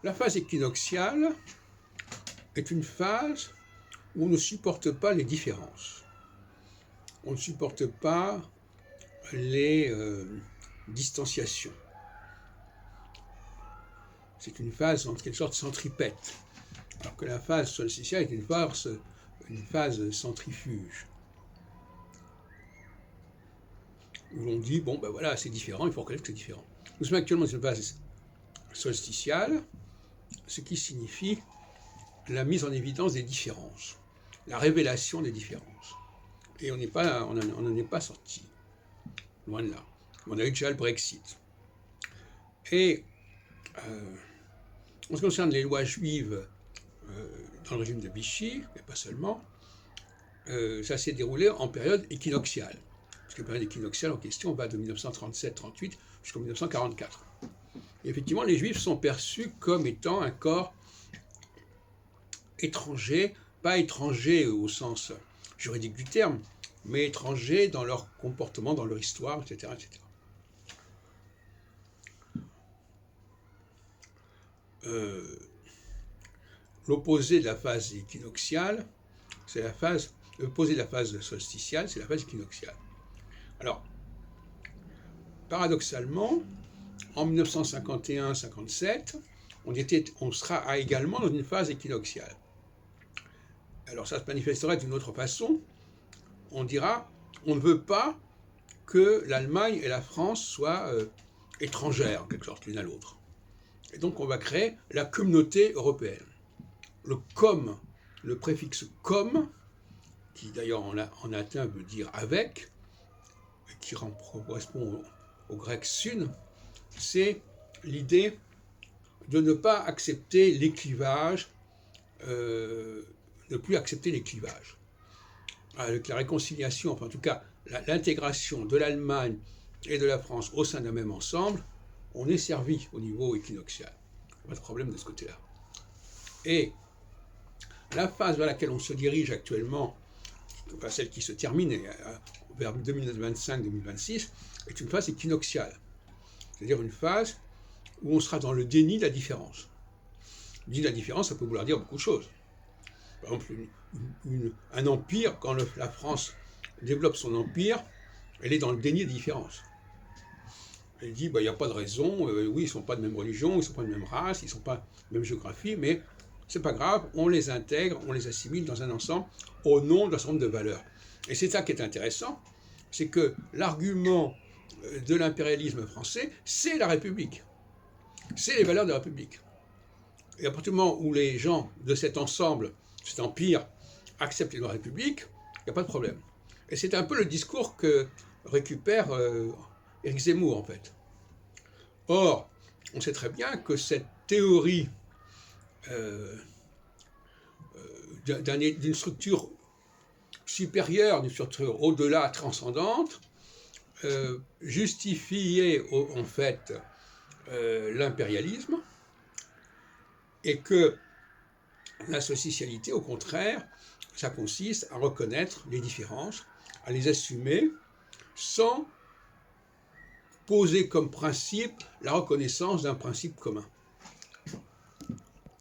La phase équinoxiale est une phase où on ne supporte pas les différences. On ne supporte pas les distanciations. C'est une phase en quelque sorte centripète, alors que la phase solsticiale est une phase centrifuge, où l'on dit, bon ben voilà, c'est différent, il faut reconnaître que c'est différent. Nous sommes actuellement dans une phase solsticiale, ce qui signifie la mise en évidence des différences, la révélation des différences. Et on n'en est pas sorti, loin de là. On a eu déjà le Brexit. Et en ce qui concerne les lois juives dans le régime de Vichy, mais pas seulement, ça s'est déroulé en période équinoxiale. Parce que la période équinoxiale en question va de 1937-38 jusqu'en 1944. Et effectivement, les Juifs sont perçus comme étant un corps étranger, pas étranger au sens juridique du terme, mais étranger dans leur comportement, dans leur histoire, etc. etc. L'opposé de la phase équinoxiale, c'est l'opposé de la phase solsticiale, c'est la phase équinoxiale. Alors, paradoxalement, en 1951-57, on sera également dans une phase équinoxiale. Alors ça se manifesterait d'une autre façon. On dira, on ne veut pas que l'Allemagne et la France soient étrangères, en quelque sorte, l'une à l'autre. Et donc on va créer la communauté européenne. Le com, le préfixe com, qui d'ailleurs en latin veut dire avec, qui correspond au grec sun, c'est l'idée de ne pas accepter les clivages, ne plus accepter les clivages. Avec la réconciliation, enfin en tout cas l'intégration de l'Allemagne et de la France au sein d'un même ensemble, on est servi au niveau équinoxial. Pas de problème de ce côté-là. Et la phase vers laquelle on se dirige actuellement, enfin celle qui se termine vers 2025-2026, est une phase équinoxiale. C'est-à-dire une phase où on sera dans le déni de la différence. Le déni de la différence, ça peut vouloir dire beaucoup de choses. Par exemple, un empire, quand la France développe son empire, elle est dans le déni des différences. Elle dit, il n'y a pas de raison, oui, ils ne sont pas de même religion, ils ne sont pas de même race, ils ne sont pas de même géographie, mais c'est pas grave, on les intègre, on les assimile dans un ensemble au nom d'un certain nombre de valeurs. Et c'est ça qui est intéressant, c'est que l'argument de l'impérialisme français, c'est la République. C'est les valeurs de la République. Et à partir du moment où les gens de cet ensemble, cet empire, acceptent les lois de la République, il n'y a pas de problème. Et c'est un peu le discours que récupère Éric Zemmour, en fait. Or, on sait très bien que cette théorie d'une structure supérieure, d'une structure au-delà, transcendante, justifiait en fait l'impérialisme, et que la socialité, au contraire, ça consiste à reconnaître les différences, à les assumer, sans poser comme principe la reconnaissance d'un principe commun.